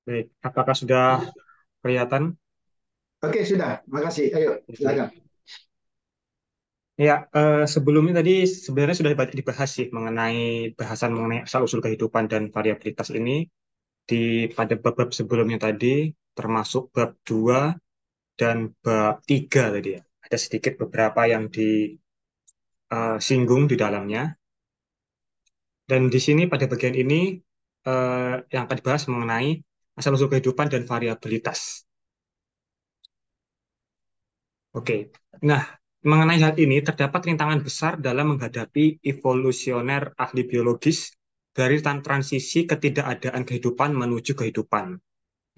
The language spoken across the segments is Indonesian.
Baik, apakah sudah kelihatan? Oke, sudah. Makasih. Ayo, Oke. silakan. Ya, sebelumnya tadi sebenarnya sudah banyak dibahas sih mengenai bahasan mengenai asal-usul kehidupan dan variabilitas ini di pada bab-bab sebelumnya tadi, termasuk bab 2 dan bab 3 tadi ya. Ada sedikit beberapa yang disinggung di dalamnya. Dan di sini pada bagian ini yang akan dibahas mengenai asal-usul kehidupan dan variabilitas. Oke, nah mengenai hal ini terdapat rintangan besar dalam menghadapi evolusioner ahli biologis dari transisi ketidakadaan kehidupan menuju kehidupan.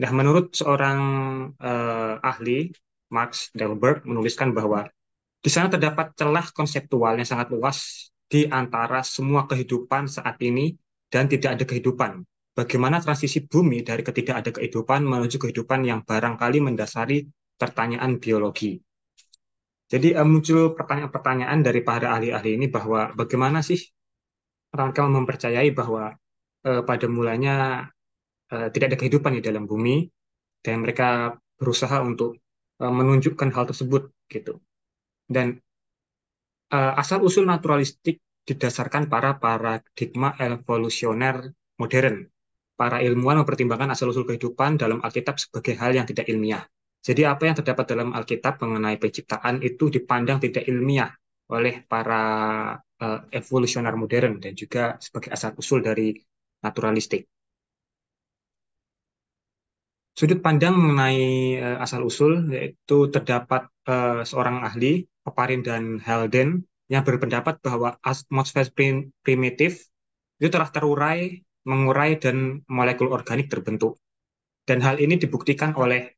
Nah, menurut seorang ahli, Max Delberg menuliskan bahwa di sana terdapat celah konseptual yang sangat luas di antara semua kehidupan saat ini dan tidak ada kehidupan. Bagaimana transisi bumi dari ketidak ada kehidupan menuju kehidupan yang barangkali mendasari pertanyaan biologi. Jadi muncul pertanyaan-pertanyaan dari para ahli-ahli ini bahwa bagaimana sih mereka mempercayai bahwa pada mulanya tidak ada kehidupan di dalam bumi dan mereka berusaha untuk menunjukkan hal tersebut gitu. Dan asal-usul naturalistik didasarkan para paradigma evolusioner modern. Para ilmuwan mempertimbangkan asal-usul kehidupan dalam Alkitab sebagai hal yang tidak ilmiah. Jadi apa yang terdapat dalam Alkitab mengenai penciptaan itu dipandang tidak ilmiah oleh para evolusioner modern dan juga sebagai asal-usul dari naturalistik. Sudut pandang mengenai asal-usul yaitu terdapat seorang ahli, Oparin dan Halden, yang berpendapat bahwa atmosfer primitif itu telah terurai, mengurai, dan molekul organik terbentuk. Dan hal ini dibuktikan oleh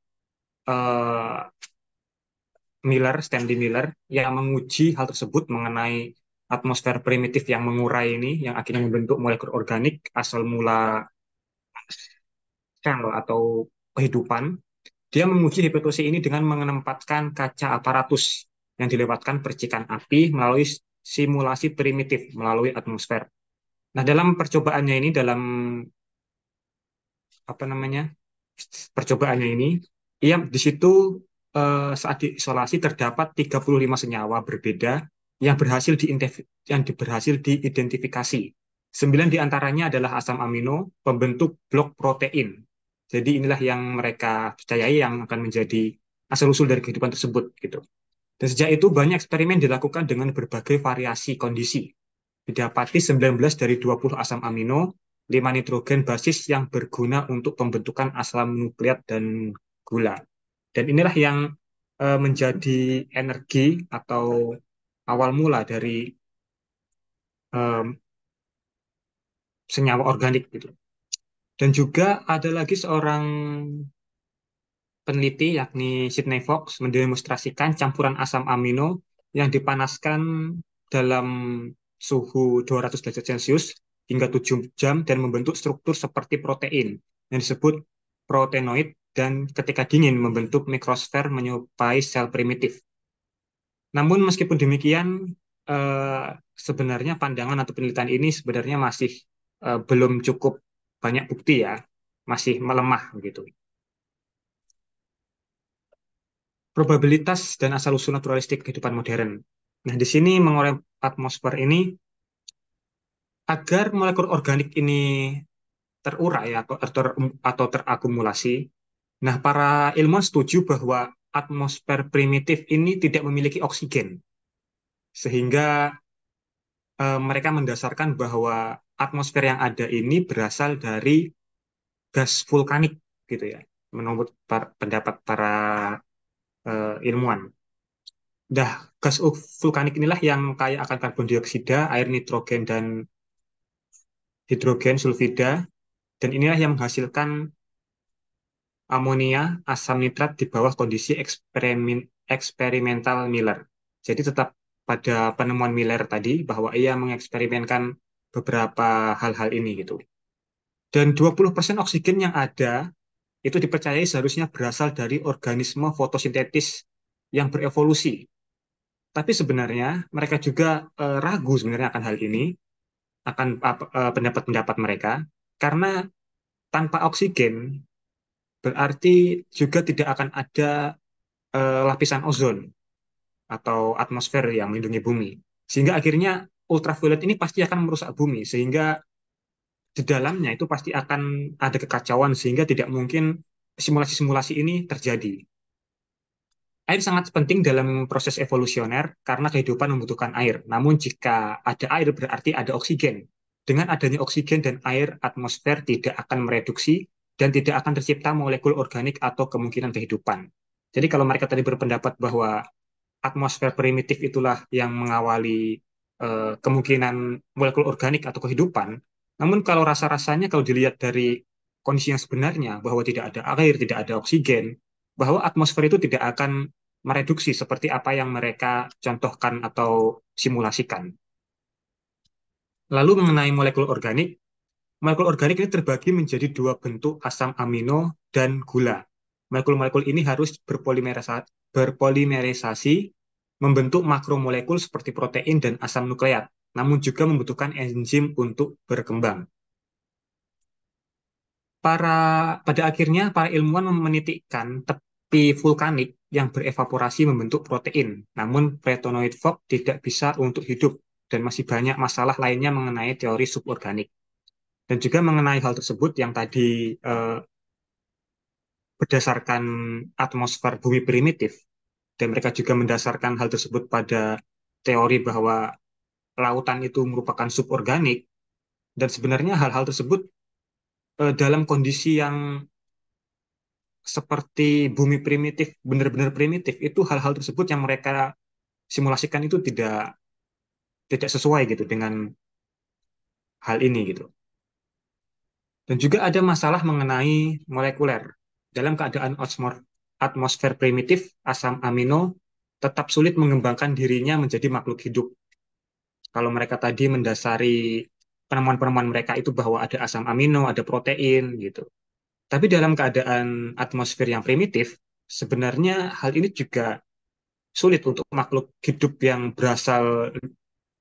eh, Stanley Miller, yang menguji hal tersebut mengenai atmosfer primitif yang mengurai ini, yang akhirnya membentuk molekul organik asal mula sel atau kehidupan. Dia menguji hipotesis ini dengan menempatkan kaca aparatus yang dilewatkan percikan api melalui simulasi primitif melalui atmosfer. Nah, dalam percobaannya ini, dalam apa namanya percobaannya ini, ia di situ saat diisolasi terdapat 35 senyawa berbeda yang berhasil diidentifikasi. 9 diantaranya adalah asam amino pembentuk blok protein. Jadi inilah yang mereka percayai yang akan menjadi asal-usul dari kehidupan tersebut gitu. Dan sejak itu banyak eksperimen dilakukan dengan berbagai variasi kondisi. Didapati 19 dari 20 asam amino, 5 nitrogen basis yang berguna untuk pembentukan asam nukleat dan gula. Dan inilah yang menjadi energi atau awal mula dari em, senyawa organik gitu. Dan juga ada lagi seorang peneliti yakni Sidney Fox mendemonstrasikan campuran asam amino yang dipanaskan dalam suhu 200 derajat Celcius hingga 7 jam dan membentuk struktur seperti protein yang disebut proteinoid dan ketika dingin membentuk mikrosfer menyerupai sel primitif. Namun meskipun demikian eh, sebenarnya pandangan atau penelitian ini sebenarnya masih belum cukup banyak bukti ya, masih melemah gitu. Probabilitas dan asal-usul naturalistik kehidupan modern. Nah, di sini mengolah atmosfer ini agar molekul organik ini terurai atau terakumulasi. Nah, para ilmuwan setuju bahwa atmosfer primitif ini tidak memiliki oksigen, sehingga mereka mendasarkan bahwa atmosfer yang ada ini berasal dari gas vulkanik, gitu ya, menurut pendapat para ilmuwan. Dah, gas vulkanik inilah yang kaya akan karbon dioksida, air nitrogen, dan hidrogen sulfida, dan inilah yang menghasilkan amonia, asam nitrat di bawah kondisi eksperimental Miller. Jadi tetap pada penemuan Miller tadi bahwa ia mengeksperimenkan beberapa hal-hal ini gitu. Dan 20% oksigen yang ada itu dipercayai seharusnya berasal dari organisme fotosintetis yang berevolusi. Tapi sebenarnya mereka juga ragu sebenarnya akan hal ini, akan pendapat-pendapat mereka, karena tanpa oksigen berarti juga tidak akan ada lapisan ozon atau atmosfer yang melindungi bumi. Sehingga akhirnya ultraviolet ini pasti akan merusak bumi, sehingga di dalamnya itu pasti akan ada kekacauan, sehingga tidak mungkin simulasi-simulasi ini terjadi. Air sangat penting dalam proses evolusioner karena kehidupan membutuhkan air. Namun jika ada air berarti ada oksigen. Dengan adanya oksigen dan air, atmosfer tidak akan mereduksi dan tidak akan tercipta molekul organik atau kemungkinan kehidupan. Jadi kalau mereka tadi berpendapat bahwa atmosfer primitif itulah yang mengawali kemungkinan molekul organik atau kehidupan, namun kalau rasa-rasanya kalau dilihat dari kondisi yang sebenarnya bahwa tidak ada air, tidak ada oksigen, bahwa atmosfer itu tidak akan mereduksi seperti apa yang mereka contohkan atau simulasikan. Lalu mengenai molekul organik ini terbagi menjadi dua bentuk asam amino dan gula. Molekul-molekul ini harus berpolimerisasi membentuk makromolekul seperti protein dan asam nukleat, namun juga membutuhkan enzim untuk berkembang. Pada akhirnya, para ilmuwan menitikkan tepi vulkanik yang berevaporasi membentuk protein, namun Pretonoid fog tidak bisa untuk hidup, dan masih banyak masalah lainnya mengenai teori suborganik. Dan juga mengenai hal tersebut yang tadi berdasarkan atmosfer bumi primitif, dan mereka juga mendasarkan hal tersebut pada teori bahwa lautan itu merupakan suborganik, dan sebenarnya hal-hal tersebut dalam kondisi yang seperti bumi primitif, benar-benar primitif, itu hal-hal tersebut yang mereka simulasikan itu tidak tidak sesuai gitu dengan hal ini gitu. Dan juga ada masalah mengenai molekuler. Dalam keadaan atmosfer primitif, asam amino tetap sulit mengembangkan dirinya menjadi makhluk hidup. Kalau mereka tadi mendasari penemuan-penemuan mereka itu bahwa ada asam amino, ada protein gitu. Tapi dalam keadaan atmosfer yang primitif, sebenarnya hal ini juga sulit untuk makhluk hidup yang berasal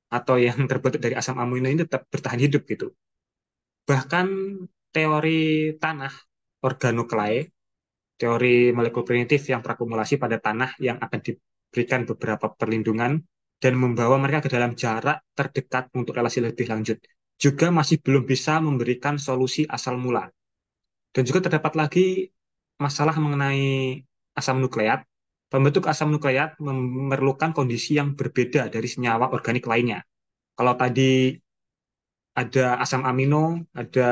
atau yang terbentuk dari asam amino ini tetap bertahan hidup gitu. Bahkan teori tanah organoklai, teori molekul primitif yang terakumulasi pada tanah yang akan diberikan beberapa perlindungan dan membawa mereka ke dalam jarak terdekat untuk relasi lebih lanjut, juga masih belum bisa memberikan solusi asal mula. Dan juga terdapat lagi masalah mengenai asam nukleat. Pembentuk asam nukleat memerlukan kondisi yang berbeda dari senyawa organik lainnya. Kalau tadi ada asam amino, ada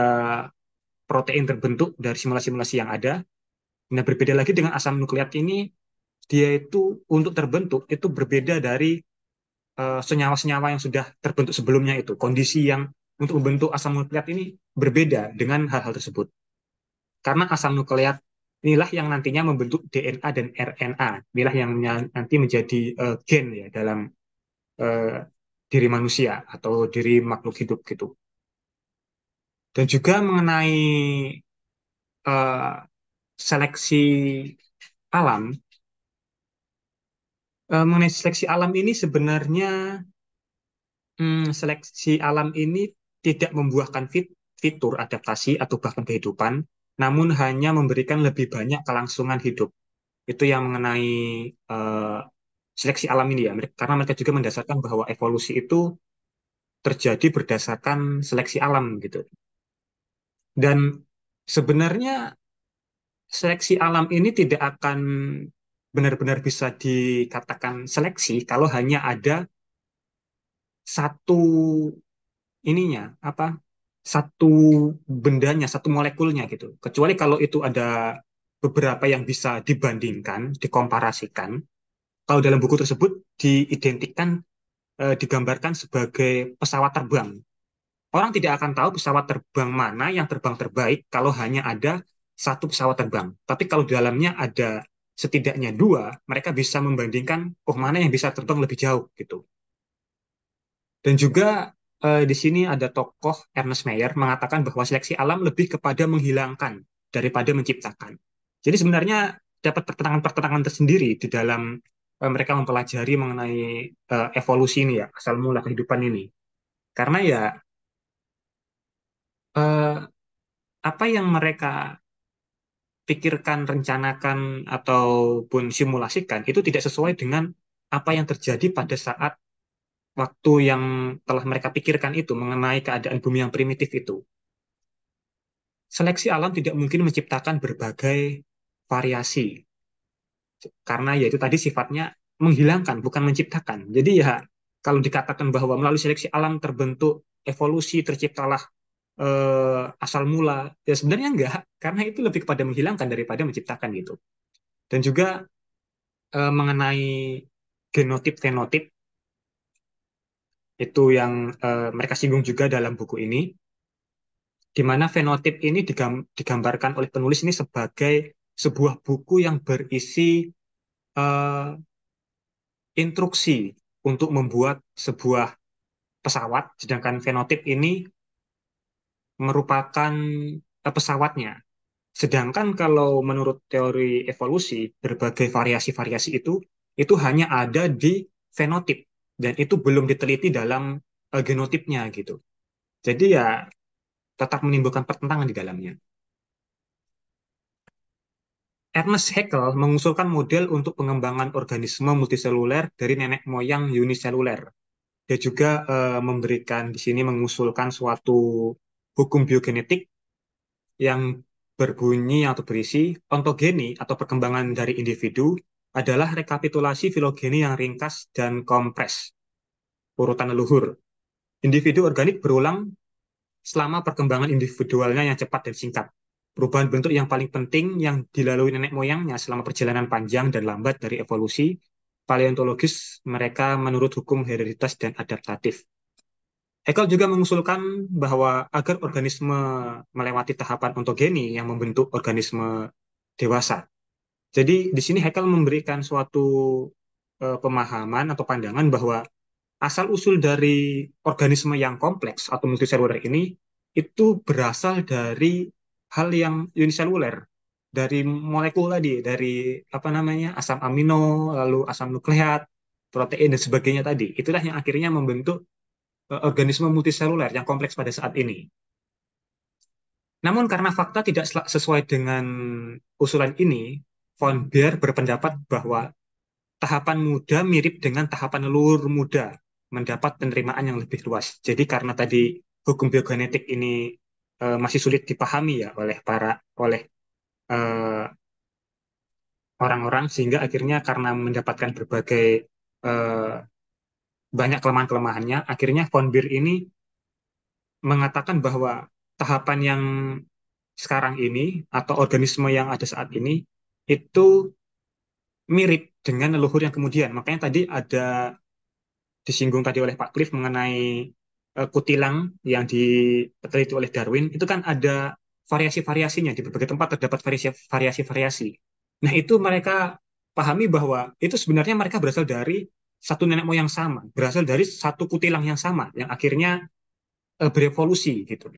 protein terbentuk dari simulasi-simulasi yang ada. Nah, berbeda lagi dengan asam nukleat ini, dia itu untuk terbentuk itu berbeda dari senyawa-senyawa yang sudah terbentuk sebelumnya itu. Kondisi yang untuk membentuk asam nukleat ini berbeda dengan hal-hal tersebut. Karena asam nukleat inilah yang nantinya membentuk DNA dan RNA. Inilah yang nanti menjadi gen ya dalam uh, diri manusia atau diri makhluk hidup gitu. Dan juga mengenai uh, seleksi alam, mengenai seleksi alam ini sebenarnya seleksi alam ini tidak membuahkan fitur adaptasi atau bahkan kehidupan, namun hanya memberikan lebih banyak kelangsungan hidup. Itu yang mengenai uh, seleksi alam ini ya, karena mereka juga mendasarkan bahwa evolusi itu terjadi berdasarkan seleksi alam gitu. Dan sebenarnya seleksi alam ini tidak akan benar-benar bisa dikatakan seleksi kalau hanya ada satu ininya apa satu bendanya, satu molekulnya gitu. Kecuali kalau itu ada beberapa yang bisa dibandingkan, dikomparasikan. Kalau dalam buku tersebut diidentikan, digambarkan sebagai pesawat terbang. Orang tidak akan tahu pesawat terbang mana yang terbang terbaik kalau hanya ada satu pesawat terbang. Tapi kalau di dalamnya ada setidaknya dua, mereka bisa membandingkan, oh mana yang bisa terbang lebih jauh gitu. Dan juga di sini ada tokoh Ernest Mayr mengatakan bahwa seleksi alam lebih kepada menghilangkan daripada menciptakan. Jadi sebenarnya dapat pertentangan-pertentangan tersendiri di dalam mereka mempelajari mengenai evolusi ini ya, asal mula kehidupan ini. Karena ya eh, apa yang mereka pikirkan, rencanakan, ataupun simulasikan itu tidak sesuai dengan apa yang terjadi pada saat waktu yang telah mereka pikirkan itu mengenai keadaan bumi yang primitif itu. Seleksi alam tidak mungkin menciptakan berbagai variasi, karena yaitu tadi sifatnya menghilangkan, bukan menciptakan. Jadi ya, kalau dikatakan bahwa melalui seleksi alam terbentuk evolusi, terciptalah asal mula, ya sebenarnya enggak, karena itu lebih kepada menghilangkan daripada menciptakan gitu. Dan juga mengenai genotip-fenotip, itu yang mereka singgung juga dalam buku ini, di mana fenotip ini digambarkan oleh penulis ini sebagai sebuah buku yang berisi eh, instruksi untuk membuat sebuah pesawat, sedangkan fenotip ini merupakan pesawatnya. Sedangkan kalau menurut teori evolusi, berbagai variasi-variasi itu hanya ada di fenotip dan itu belum diteliti dalam genotipnya gitu. Jadi ya tetap menimbulkan pertentangan di dalamnya. Ernest Haeckel mengusulkan model untuk pengembangan organisme multiseluler dari nenek moyang uniseluler. Dia juga memberikan di sini mengusulkan suatu hukum biogenetik yang berbunyi atau berisi ontogeni atau perkembangan dari individu adalah rekapitulasi filogeni yang ringkas dan kompres, urutan leluhur. Individu organik berulang selama perkembangan individualnya yang cepat dan singkat. Perubahan bentuk yang paling penting yang dilalui nenek moyangnya selama perjalanan panjang dan lambat dari evolusi paleontologis mereka menurut hukum hereditas dan adaptatif. Haeckel juga mengusulkan bahwa agar organisme melewati tahapan ontogeni yang membentuk organisme dewasa. Jadi di sini Haeckel memberikan suatu pemahaman atau pandangan bahwa asal-usul dari organisme yang kompleks atau multiseluler ini itu berasal dari hal yang uniseluler, dari molekul tadi, dari apa namanya asam amino, lalu asam nukleat, protein dan sebagainya tadi. Itulah yang akhirnya membentuk organisme multiseluler yang kompleks pada saat ini. Namun karena fakta tidak sesuai dengan usulan ini, von Baer berpendapat bahwa tahapan muda mirip dengan tahapan leluhur muda, mendapat penerimaan yang lebih luas. Jadi karena tadi hukum biogenetik ini masih sulit dipahami ya oleh eh, orang-orang, sehingga akhirnya karena mendapatkan berbagai eh, banyak kelemahan-kelemahannya, akhirnya von Baer ini mengatakan bahwa tahapan yang sekarang ini atau organisme yang ada saat ini itu mirip dengan leluhur yang kemudian. Makanya tadi ada disinggung tadi oleh Pak Cliff mengenai kutilang yang diteliti oleh Darwin, itu kan ada variasi-variasinya. Di berbagai tempat terdapat variasi-variasi. Nah, itu mereka pahami bahwa itu sebenarnya mereka berasal dari satu nenek moyang sama, berasal dari satu kutilang yang sama, yang akhirnya berevolusi gitu.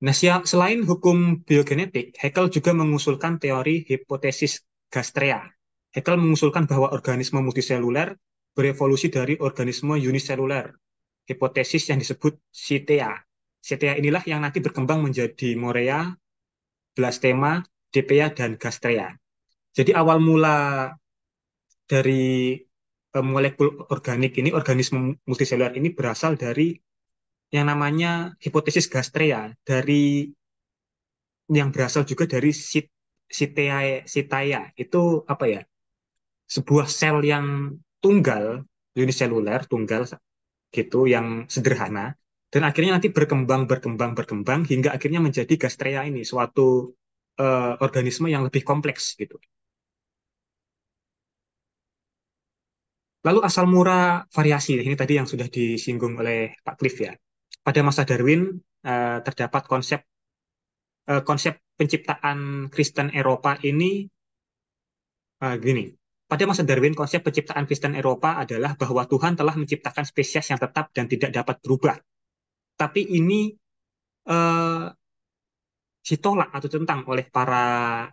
Nah, selain hukum biogenetik, Haeckel juga mengusulkan teori hipotesis Gastrea. Haeckel mengusulkan bahwa organisme multiseluler berevolusi dari organisme uniseluler. Hipotesis yang disebut Citea. Citea inilah yang nanti berkembang menjadi Morea, Blastema, Dipea, dan Gastrea. Jadi awal mula dari molekul organik ini, organisme multiseluler ini berasal dari yang namanya hipotesis Gastrea, dari yang berasal juga dari Citaya. Itu apa ya? Sebuah sel yang tunggal, uniseluler, tunggal gitu, yang sederhana, dan akhirnya nanti berkembang hingga akhirnya menjadi Gastrea ini, suatu organisme yang lebih kompleks gitu. Lalu asal mula variasi, ini tadi yang sudah disinggung oleh Pak Cliff ya. Pada masa Darwin terdapat konsep penciptaan Kristen Eropa ini gini. Pada masa Darwin, konsep penciptaan Kristen Eropa adalah bahwa Tuhan telah menciptakan spesies yang tetap dan tidak dapat berubah. Tapi ini eh, ditolak atau tentang oleh para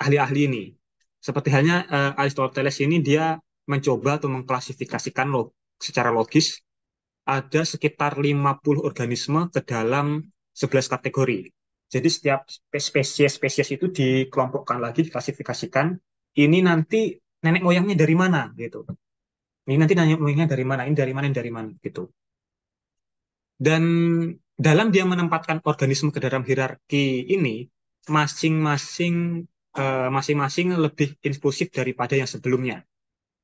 ahli-ahli ini. Seperti halnya Aristoteles ini dia mencoba atau mengklasifikasikan secara logis ada sekitar 50 organisme ke dalam 11 kategori. Jadi setiap spesies-spesies itu dikelompokkan lagi, diklasifikasikan. Ini nanti nenek moyangnya dari mana gitu. Ini nanti nenek moyangnya dari mana, ini dari mana, ini dari mana gitu. Dan dalam dia menempatkan organisme ke dalam hierarki ini, masing-masing lebih inklusif daripada yang sebelumnya.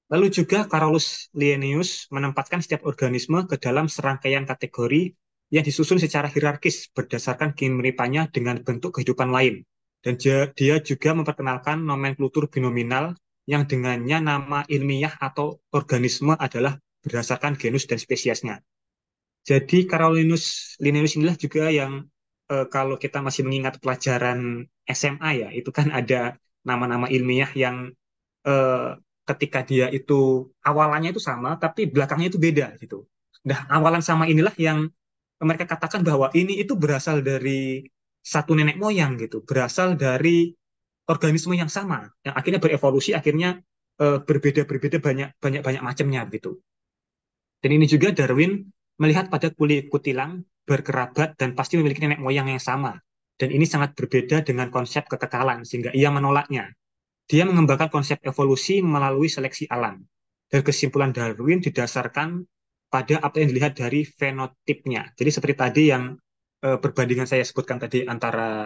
Lalu juga Carolus Linnaeus menempatkan setiap organisme ke dalam serangkaian kategori yang disusun secara hierarkis berdasarkan kemiripannya dengan bentuk kehidupan lain. Dan dia juga memperkenalkan nomenklatur binominal yang dengannya nama ilmiah atau organisme adalah berdasarkan genus dan spesiesnya. Jadi Carolus Linnaeus inilah juga yang kalau kita masih mengingat pelajaran SMA ya, itu kan ada nama-nama ilmiah yang eh, ketika dia itu awalannya itu sama, tapi belakangnya itu beda gitu. Nah, awalan sama inilah yang mereka katakan bahwa ini itu berasal dari satu nenek moyang gitu, berasal dari organisme yang sama, yang akhirnya berevolusi, akhirnya berbeda-berbeda banyak banyak banyak macamnya gitu. Dan ini juga Darwin melihat pada kulit kutilang berkerabat dan pasti memiliki nenek moyang yang sama. Dan ini sangat berbeda dengan konsep kekekalan, sehingga ia menolaknya. Dia mengembangkan konsep evolusi melalui seleksi alam. Dan kesimpulan Darwin didasarkan pada apa yang dilihat dari fenotipnya. Jadi seperti tadi yang perbandingan saya sebutkan tadi antara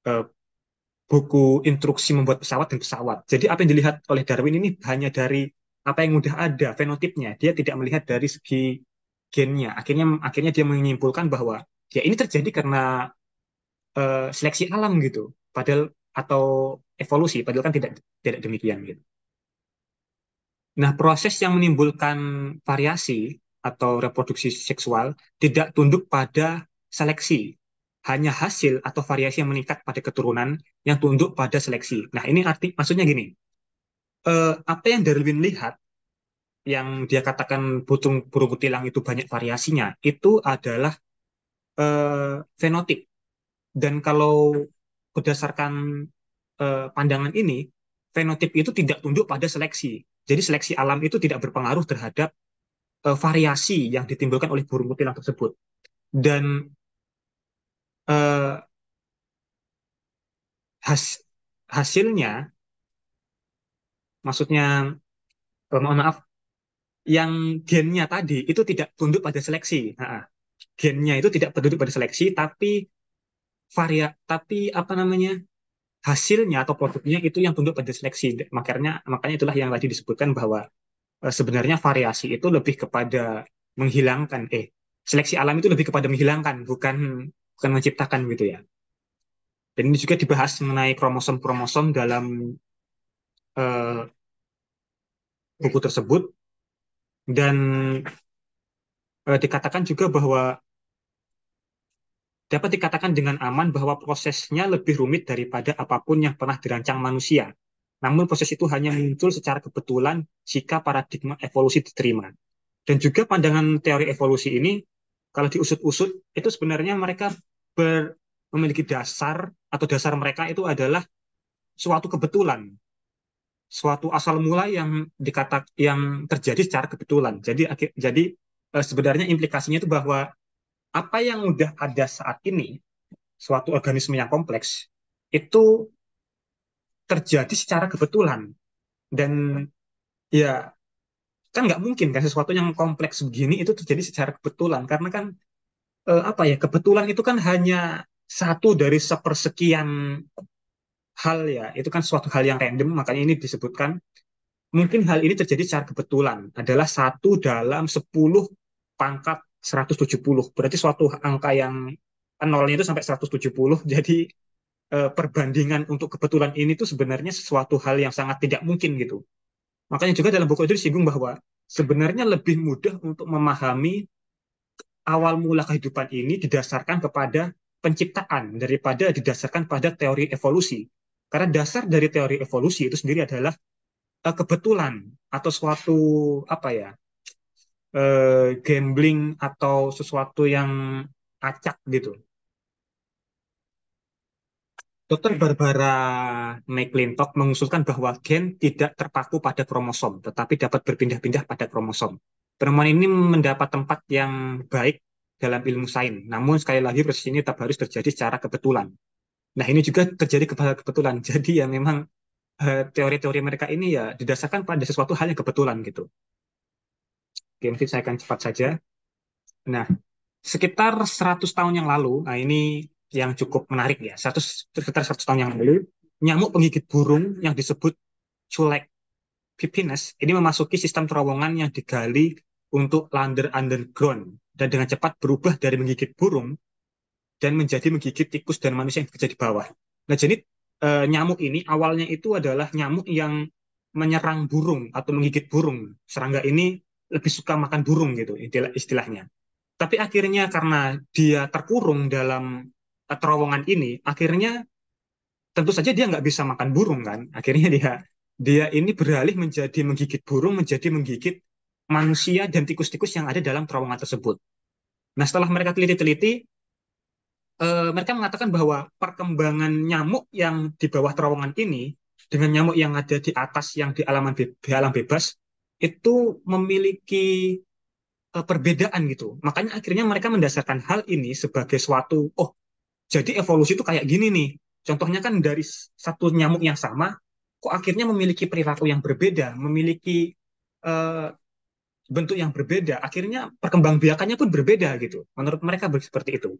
eh, buku instruksi membuat pesawat dan pesawat. Jadi apa yang dilihat oleh Darwin ini hanya dari apa yang udah ada, fenotipnya. Dia tidak melihat dari segi gennya. Akhirnya akhirnya dia menyimpulkan bahwa ya ini terjadi karena seleksi alam gitu. Padahal atau evolusi, padahal kan tidak tidak demikian gitu. Nah, proses yang menimbulkan variasi atau reproduksi seksual tidak tunduk pada seleksi, hanya hasil atau variasi yang meningkat pada keturunan yang tunduk pada seleksi. Nah, ini maksudnya gini, apa yang Darwin lihat, yang dia katakan burung burung kutilang itu banyak variasinya, itu adalah fenotip. Dan kalau berdasarkan pandangan ini, fenotip itu tidak tunduk pada seleksi. Jadi seleksi alam itu tidak berpengaruh terhadap variasi yang ditimbulkan oleh burung kutilang tersebut. Dan eh, has, hasilnya, maksudnya, mohon maaf, yang gennya tadi itu tidak tunduk pada seleksi. Nah, gennya itu tidak tunduk pada seleksi, tapi apa namanya, hasilnya atau produknya itu yang tunduk pada seleksi. Makanya, makanya itulah yang tadi disebutkan bahwa sebenarnya variasi itu lebih kepada menghilangkan, seleksi alam itu lebih kepada menghilangkan, bukan bukan menciptakan gitu ya. Dan ini juga dibahas mengenai kromosom-kromosom dalam eh, buku tersebut. Dan dikatakan juga bahwa dapat dikatakan dengan aman bahwa prosesnya lebih rumit daripada apapun yang pernah dirancang manusia. Namun proses itu hanya muncul secara kebetulan jika paradigma evolusi diterima. Dan juga pandangan teori evolusi ini, kalau diusut-usut, itu sebenarnya mereka memiliki dasar, atau dasar mereka itu adalah suatu kebetulan, suatu asal mula yang terjadi secara kebetulan. Jadi sebenarnya implikasinya itu bahwa apa yang udah ada saat ini, suatu organisme yang kompleks, itu terjadi secara kebetulan. Dan ya kan nggak mungkin kan sesuatu yang kompleks begini itu terjadi secara kebetulan. Karena kan apa ya, kebetulan itu kan hanya satu dari sepersekian hal ya. Itu kan suatu hal yang random, makanya ini disebutkan mungkin hal ini terjadi secara kebetulan adalah 1/10⁻170. Berarti suatu angka yang nolnya itu sampai 170. Jadi perbandingan untuk kebetulan ini tuh sebenarnya sesuatu hal yang sangat tidak mungkin gitu. Makanya juga dalam buku itu disinggung bahwa sebenarnya lebih mudah untuk memahami awal mula kehidupan ini didasarkan kepada penciptaan daripada didasarkan pada teori evolusi. Karena dasar dari teori evolusi itu sendiri adalah kebetulan atau suatu apa ya, gambling atau sesuatu yang acak gitu. Dr. Barbara McClintock mengusulkan bahwa gen tidak terpaku pada kromosom, tetapi dapat berpindah-pindah pada kromosom. Penemuan ini mendapat tempat yang baik dalam ilmu sains. Namun sekali lagi proses ini tetap harus terjadi secara kebetulan. Nah, ini juga terjadi kebetulan. Jadi ya memang teori-teori mereka ini ya didasarkan pada sesuatu hal yang kebetulan gitu. Oke, mungkin saya akan cepat saja. Nah, sekitar 100 tahun yang lalu, nah ini yang cukup menarik ya. Sekitar 100 tahun yang lalu, nyamuk penggigit burung yang disebut Culex pipines ini memasuki sistem terowongan yang digali untuk lander underground dan dengan cepat berubah dari menggigit burung dan menjadi menggigit tikus dan manusia yang bekerja di bawah. Nah, jadi nyamuk ini awalnya itu adalah nyamuk yang menyerang burung atau menggigit burung. Serangga ini lebih suka makan burung gitu istilahnya. Tapi akhirnya karena dia terkurung dalam terowongan ini, akhirnya tentu saja dia nggak bisa makan burung kan. Akhirnya dia dia ini beralih menjadi menggigit burung, menjadi menggigit manusia dan tikus-tikus yang ada dalam terowongan tersebut. Nah, setelah mereka teliti-teliti, mereka mengatakan bahwa perkembangan nyamuk yang di bawah terowongan ini dengan nyamuk yang ada di atas yang di alam bebas itu memiliki perbedaan gitu. Makanya akhirnya mereka mendasarkan hal ini sebagai suatu, oh, jadi evolusi itu kayak gini nih. Contohnya kan dari satu nyamuk yang sama, kok akhirnya memiliki perilaku yang berbeda, memiliki uh, bentuk yang berbeda. Akhirnya perkembangbiakannya pun berbeda gitu. Menurut mereka seperti itu.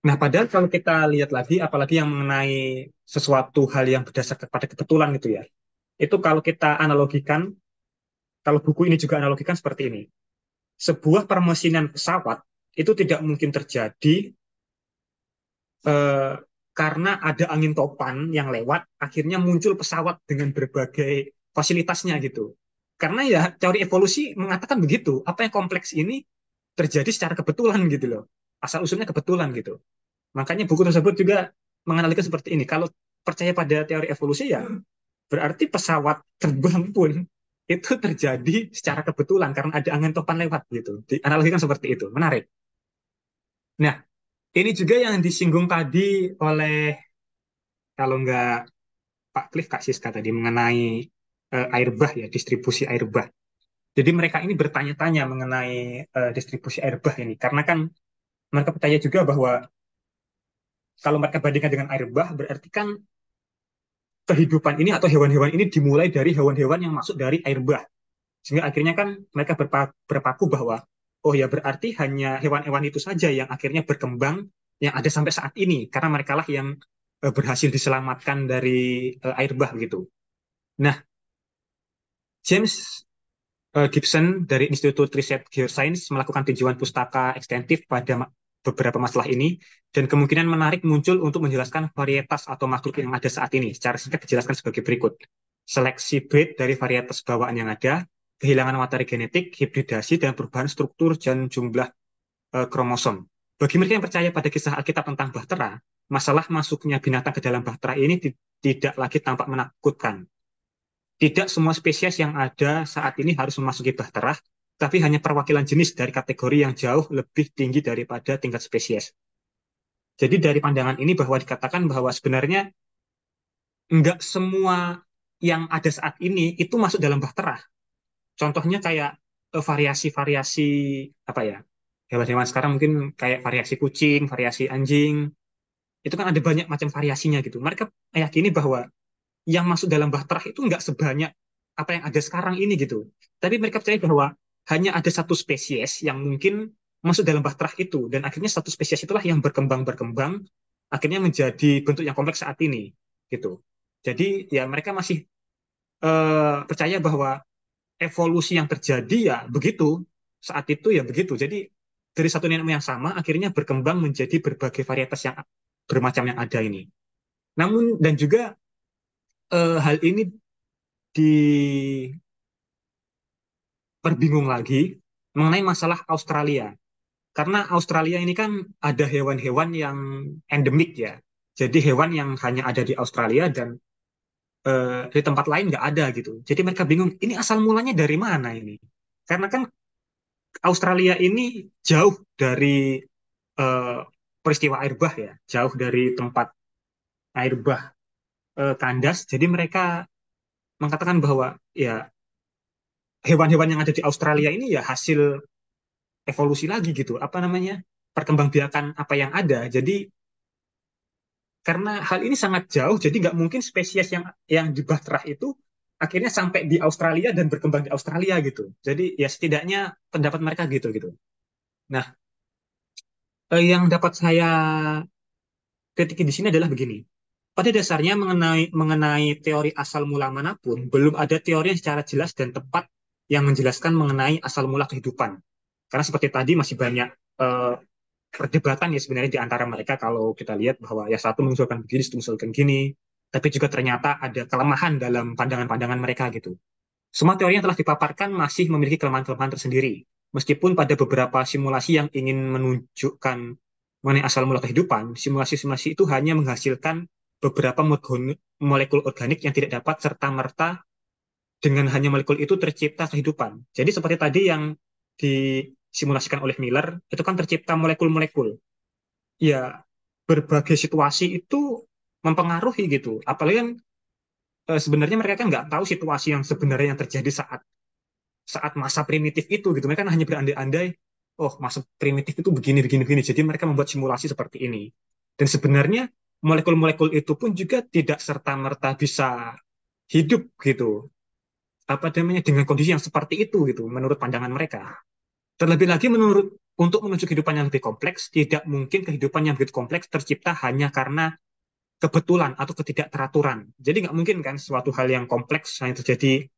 Nah, padahal kalau kita lihat lagi, apalagi yang mengenai sesuatu hal yang berdasarkan pada kebetulan gitu ya, itu kalau kita analogikan, kalau buku ini juga analogikan seperti ini. Sebuah permesinan pesawat itu tidak mungkin terjadi eh, karena ada angin topan yang lewat, akhirnya muncul pesawat dengan berbagai fasilitasnya gitu. Karena ya teori evolusi mengatakan begitu, apa yang kompleks ini terjadi secara kebetulan gitu loh. Asal usulnya kebetulan gitu. Makanya buku tersebut juga menganalisis seperti ini. Kalau percaya pada teori evolusi ya berarti pesawat terbang pun itu terjadi secara kebetulan karena ada angin topan lewat gitu. Dianalogikan seperti itu. Menarik. Nah, ini juga yang disinggung tadi oleh kalau nggak Pak Cliff Kak Siska tadi mengenai air bah ya, distribusi air bah. Jadi mereka ini bertanya-tanya mengenai distribusi air bah ini karena kan mereka percaya juga bahwa kalau mereka bandingkan dengan air bah berarti kan kehidupan ini atau hewan-hewan ini dimulai dari hewan-hewan yang masuk dari air bah. Sehingga akhirnya kan mereka berpaku bahwa oh ya berarti hanya hewan-hewan itu saja yang akhirnya berkembang yang ada sampai saat ini karena mereka lah yang berhasil diselamatkan dari air bah gitu. Nah, James Gibson dari Institut Riset Geoscience melakukan tinjauan pustaka ekstensif pada beberapa masalah ini dan kemungkinan menarik muncul untuk menjelaskan varietas atau makhluk yang ada saat ini. Secara singkat dijelaskan sebagai berikut. Seleksi breed dari varietas bawaan yang ada, kehilangan materi genetik, hibridasi, dan perubahan struktur dan jumlah kromosom. Bagi mereka yang percaya pada kisah Alkitab tentang bahtera, masalah masuknya binatang ke dalam bahtera ini tidak lagi tampak menakutkan. Tidak semua spesies yang ada saat ini harus memasuki bahtera, tapi hanya perwakilan jenis dari kategori yang jauh lebih tinggi daripada tingkat spesies. Jadi dari pandangan ini bahwa dikatakan bahwa sebenarnya nggak semua yang ada saat ini itu masuk dalam bahtera. Contohnya kayak variasi-variasi apa ya? Hewan-hewan sekarang mungkin kayak variasi kucing, variasi anjing. Itu kan ada banyak macam variasinya gitu. Mereka meyakini bahwa yang masuk dalam bahtera itu nggak sebanyak apa yang ada sekarang ini gitu. Tapi mereka percaya bahwa hanya ada satu spesies yang mungkin masuk dalam bahtera itu dan akhirnya satu spesies itulah yang berkembang akhirnya menjadi bentuk yang kompleks saat ini gitu. Jadi ya mereka masih percaya bahwa evolusi yang terjadi ya begitu saat itu ya begitu. Jadi dari satu nenek moyang yang sama akhirnya berkembang menjadi berbagai varietas yang bermacam yang ada ini. Namun dan juga hal ini diperbingung lagi mengenai masalah Australia. Karena Australia ini kan ada hewan-hewan yang endemik ya. Jadi hewan yang hanya ada di Australia dan di tempat lain nggak ada gitu. Jadi mereka bingung, ini asal mulanya dari mana ini? Karena kan Australia ini jauh dari eh, peristiwa air bah ya, jauh dari tempat air bah kandas. Jadi mereka mengatakan bahwa ya hewan-hewan yang ada di Australia ini ya hasil evolusi lagi gitu. Apa namanya? Perkembangbiakan apa yang ada. Jadi karena hal ini sangat jauh, jadi nggak mungkin spesies yang di Batrah itu akhirnya sampai di Australia dan berkembang di Australia gitu. Jadi ya setidaknya pendapat mereka gitu gitu. Nah, yang dapat saya kritiki di sini adalah begini. Pada dasarnya mengenai teori asal mula manapun, belum ada teori yang secara jelas dan tepat yang menjelaskan mengenai asal mula kehidupan. Karena seperti tadi masih banyak eh, perdebatan ya sebenarnya di antara mereka kalau kita lihat bahwa ya satu mengusulkan begini, satu mengusulkan gini, tapi juga ternyata ada kelemahan dalam pandangan-pandangan mereka gitu. Semua teori yang telah dipaparkan masih memiliki kelemahan-kelemahan tersendiri. Meskipun pada beberapa simulasi yang ingin menunjukkan mengenai asal mula kehidupan, simulasi-simulasi itu hanya menghasilkan beberapa molekul organik yang tidak dapat serta-merta dengan hanya molekul itu tercipta kehidupan. Jadi seperti tadi yang disimulasikan oleh Miller, itu kan tercipta molekul-molekul. Ya, berbagai situasi itu mempengaruhi gitu. Apalagi kan sebenarnya mereka kan nggak tahu situasi yang sebenarnya yang terjadi saat saat masa primitif itu gitu. Mereka kan hanya berandai-andai, oh masa primitif itu begini begini begini. Jadi mereka membuat simulasi seperti ini. Dan sebenarnya molekul-molekul itu pun juga tidak serta-merta bisa hidup gitu. Apa namanya dengan kondisi yang seperti itu gitu menurut pandangan mereka. Terlebih lagi menurut untuk menuju kehidupan yang lebih kompleks, tidak mungkin kehidupan yang begitu kompleks tercipta hanya karena kebetulan atau ketidakteraturan. Jadi nggak mungkin kan suatu hal yang kompleks hanya terjadi,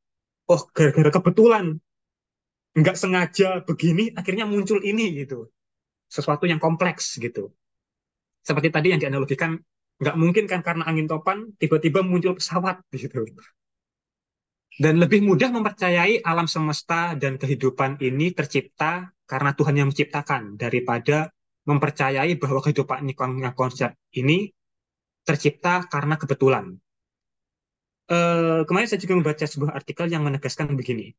oh gara-gara kebetulan nggak sengaja begini akhirnya muncul ini gitu, sesuatu yang kompleks gitu, seperti tadi yang dianalogikan, nggak mungkin kan karena angin topan tiba-tiba muncul pesawat gitu. Dan lebih mudah mempercayai alam semesta dan kehidupan ini tercipta karena Tuhan yang menciptakan daripada mempercayai bahwa kehidupan ini konsep ini tercipta karena kebetulan. Kemarin saya juga membaca sebuah artikel yang menegaskan begini.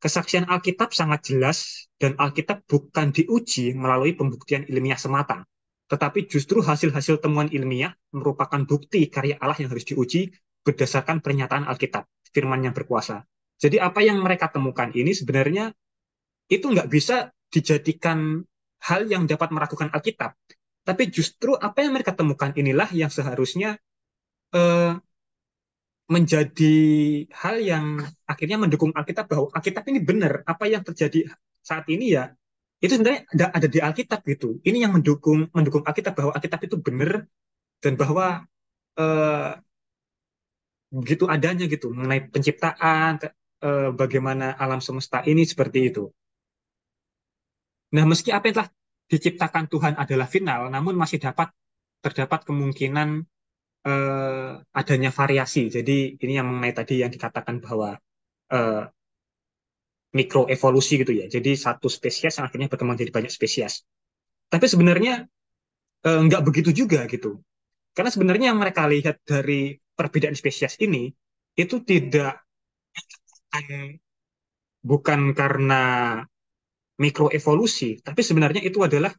Kesaksian Alkitab sangat jelas dan Alkitab bukan diuji melalui pembuktian ilmiah semata, tetapi justru hasil-hasil temuan ilmiah merupakan bukti karya Allah yang harus diuji berdasarkan pernyataan Alkitab, firman yang berkuasa. Jadi apa yang mereka temukan ini sebenarnya itu nggak bisa dijadikan hal yang dapat meragukan Alkitab, tapi justru apa yang mereka temukan inilah yang seharusnya eh, menjadi hal yang akhirnya mendukung Alkitab bahwa Alkitab ini benar, apa yang terjadi saat ini ya itu sebenarnya ada di Alkitab gitu. Ini yang mendukung mendukung Alkitab bahwa Alkitab itu benar dan bahwa eh, begitu adanya gitu mengenai penciptaan, bagaimana alam semesta ini seperti itu. Nah, meski apa yang telah diciptakan Tuhan adalah final, namun masih terdapat kemungkinan adanya variasi. Jadi ini yang mengenai tadi yang dikatakan bahwa eh, mikroevolusi gitu ya. Jadi satu spesies yang akhirnya berkembang jadi banyak spesies. Tapi sebenarnya nggak begitu juga gitu. Karena sebenarnya yang mereka lihat dari perbedaan spesies ini itu tidak bukan karena mikroevolusi, tapi sebenarnya itu adalah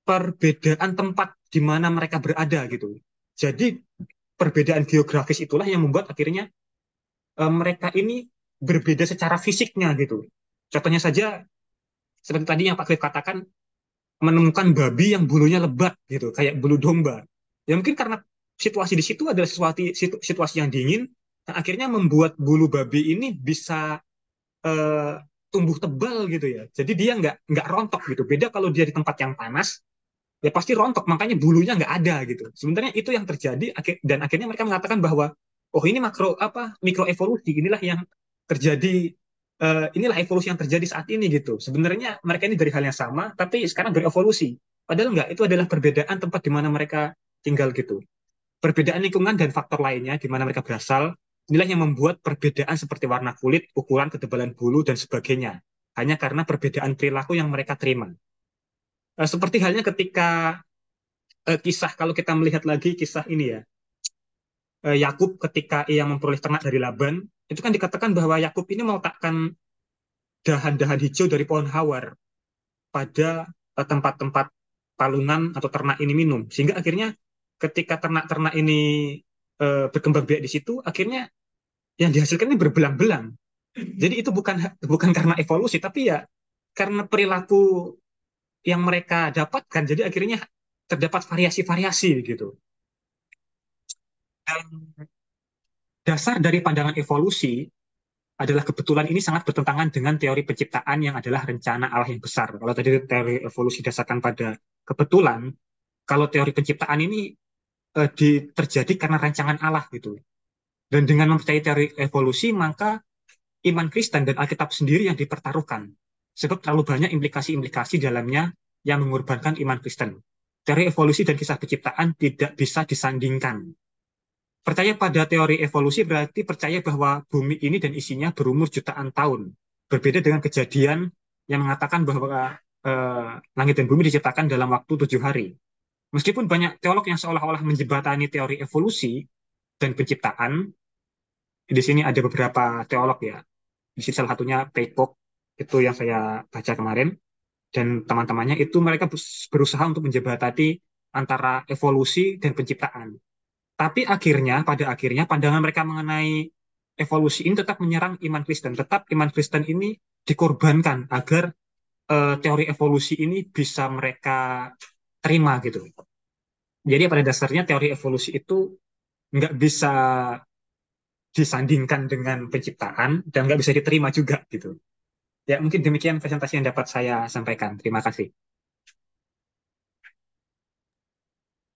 perbedaan tempat di mana mereka berada gitu. Jadi perbedaan geografis itulah yang membuat akhirnya mereka ini berbeda secara fisiknya gitu. Contohnya saja seperti tadi yang Pak Cliff katakan, menemukan babi yang bulunya lebat gitu, kayak bulu domba. Ya mungkin karena situasi di situ adalah situasi yang dingin, yang akhirnya membuat bulu babi ini bisa eh, tumbuh tebal gitu ya. Jadi dia nggak rontok gitu. Beda kalau dia di tempat yang panas, ya pasti rontok, makanya bulunya nggak ada gitu. Sebenarnya itu yang terjadi dan akhirnya mereka mengatakan bahwa oh ini mikroevolusi, inilah yang terjadi, inilah evolusi yang terjadi saat ini gitu. Sebenarnya mereka ini dari hal yang sama, tapi sekarang berevolusi. Padahal enggak, itu adalah perbedaan tempat di mana mereka tinggal gitu. Perbedaan lingkungan dan faktor lainnya di mana mereka berasal, inilah yang membuat perbedaan seperti warna kulit, ukuran, ketebalan bulu, dan sebagainya. Hanya karena perbedaan perilaku yang mereka terima. Seperti halnya ketika kisah, kalau kita melihat lagi kisah ini ya, Yakub ketika ia memperoleh ternak dari Laban, itu kan dikatakan bahwa Yakub ini meletakkan dahan-dahan hijau dari pohon hawar pada tempat-tempat palungan atau ternak ini minum. Sehingga akhirnya ketika ternak-ternak ini berkembang biak di situ, akhirnya yang dihasilkan ini berbelang-belang. Jadi itu bukan bukan karena evolusi, tapi ya karena perilaku yang mereka dapatkan. Jadi akhirnya terdapat variasi-variasi gitu. Dan dasar dari pandangan evolusi adalah kebetulan ini sangat bertentangan dengan teori penciptaan yang adalah rencana Allah yang besar. Kalau tadi teori evolusi dasarkan pada kebetulan, kalau teori penciptaan ini terjadi karena rancangan Allah gitu. Dan dengan mempercayai teori evolusi, maka iman Kristen dan Alkitab sendiri yang dipertaruhkan. Sebab terlalu banyak implikasi-implikasi dalamnya yang mengorbankan iman Kristen. Teori evolusi dan kisah penciptaan tidak bisa disandingkan. Percaya pada teori evolusi berarti percaya bahwa bumi ini dan isinya berumur jutaan tahun. Berbeda dengan kejadian yang mengatakan bahwa langit dan bumi diciptakan dalam waktu 7 hari. Meskipun banyak teolog yang seolah-olah menjembatani teori evolusi dan penciptaan, di sini ada beberapa teolog ya. Di sini salah satunya Peikock, itu yang saya baca kemarin, dan teman-temannya itu mereka berusaha untuk menjembatani antara evolusi dan penciptaan. Tapi pada akhirnya pandangan mereka mengenai evolusi ini tetap menyerang iman Kristen. Tetap iman Kristen ini dikorbankan agar teori evolusi ini bisa mereka terima gitu. Jadi pada dasarnya teori evolusi itu nggak bisa disandingkan dengan penciptaan dan nggak bisa diterima juga gitu. Ya mungkin demikian presentasi yang dapat saya sampaikan. Terima kasih.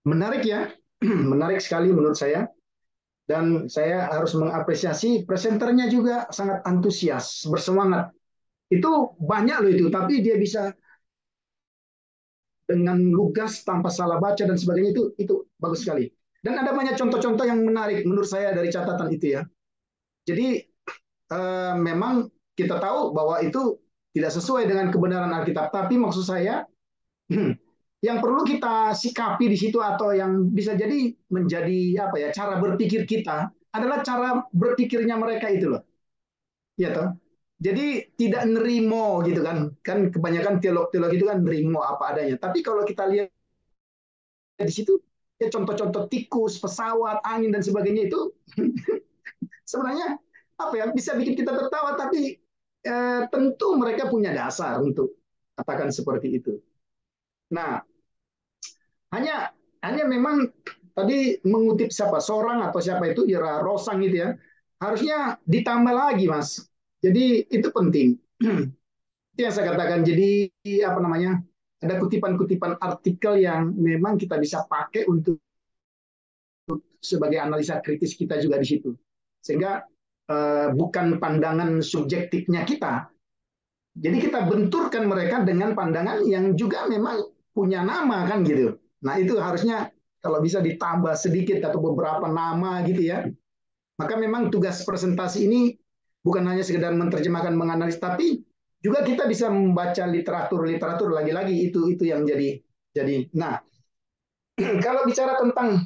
Menarik ya, menarik sekali menurut saya. Dan saya harus mengapresiasi presenternya juga sangat antusias, bersemangat. Itu banyak loh itu, tapi dia bisa dengan lugas tanpa salah baca dan sebagainya itu bagus sekali. Dan ada banyak contoh-contoh yang menarik menurut saya dari catatan itu ya. Jadi memang kita tahu bahwa itu tidak sesuai dengan kebenaran Alkitab, tapi maksud saya yang perlu kita sikapi di situ atau yang bisa jadi menjadi apa ya cara berpikir kita adalah cara berpikirnya mereka itu loh, ya toh. Jadi tidak nerimo gitu kan, kan kebanyakan teolog-teolog itu kan nerimo apa adanya. Tapi kalau kita lihat di situ ya contoh-contoh tikus, pesawat, angin dan sebagainya itu sebenarnya apa ya bisa bikin kita tertawa, tapi tentu mereka punya dasar untuk katakan seperti itu. Nah, hanya hanya memang tadi mengutip siapa seorang atau siapa itu Ira Rosang itu ya harusnya ditambah lagi mas. Jadi itu penting. Itu yang saya katakan. Jadi apa namanya ada kutipan-kutipan artikel yang memang kita bisa pakai untuk sebagai analisa kritis kita juga di situ. Sehingga bukan pandangan subjektifnya kita. Jadi kita benturkan mereka dengan pandangan yang juga memang punya nama kan gitu. Nah itu harusnya kalau bisa ditambah sedikit atau beberapa nama gitu ya. Maka memang tugas presentasi ini bukan hanya sekedar menerjemahkan, menganalisis, tapi juga kita bisa membaca literatur lagi-lagi itu yang jadi. Nah kalau bicara tentang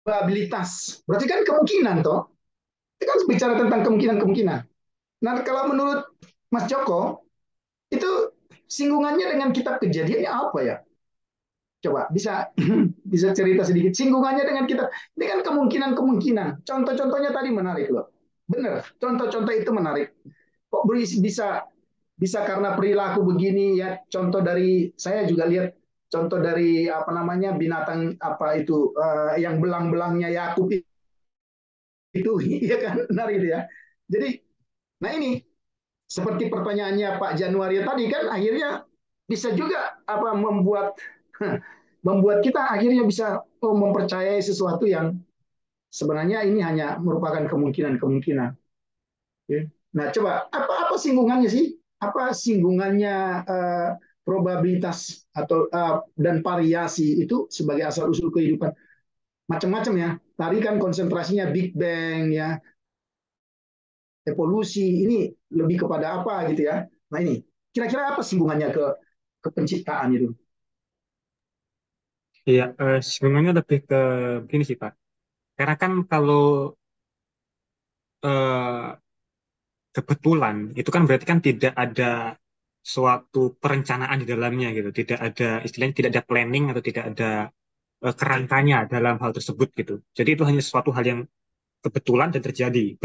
probabilitas, berarti kan kemungkinan toh. Kita kan bicara tentang kemungkinan-kemungkinan. Nah kalau menurut Mas Joko itu singgungannya dengan kitab kejadiannya apa ya? Coba bisa bisa cerita sedikit singgungannya dengan kitab. Ini kan kemungkinan-kemungkinan. Contoh-contohnya tadi menarik loh. Benar, contoh-contoh itu menarik. Kok bisa bisa karena perilaku begini ya. Contoh dari saya juga lihat contoh dari apa namanya binatang apa itu yang belang-belangnya Yakub itu ya kan benar itu ya. Jadi nah ini seperti pertanyaannya Pak Januari tadi kan akhirnya bisa juga apa membuat kita akhirnya bisa mempercayai sesuatu yang sebenarnya ini hanya merupakan kemungkinan-kemungkinan. Ya. Nah, coba apa singgungannya sih? Apa singgungannya probabilitas atau dan variasi itu sebagai asal usul kehidupan? Macam-macam ya. Tadi kan konsentrasinya Big Bang ya, evolusi ini lebih kepada apa gitu ya. Nah ini kira-kira apa singgungannya ke penciptaan itu? Iya, sebenarnya lebih ke begini sih Pak. Karena kan kalau eh, kebetulan itu kan berarti kan tidak ada suatu perencanaan di dalamnya gitu. Tidak ada istilahnya tidak ada planning atau tidak ada kerangkanya dalam hal tersebut gitu. Jadi itu hanya suatu hal yang kebetulan dan terjadi.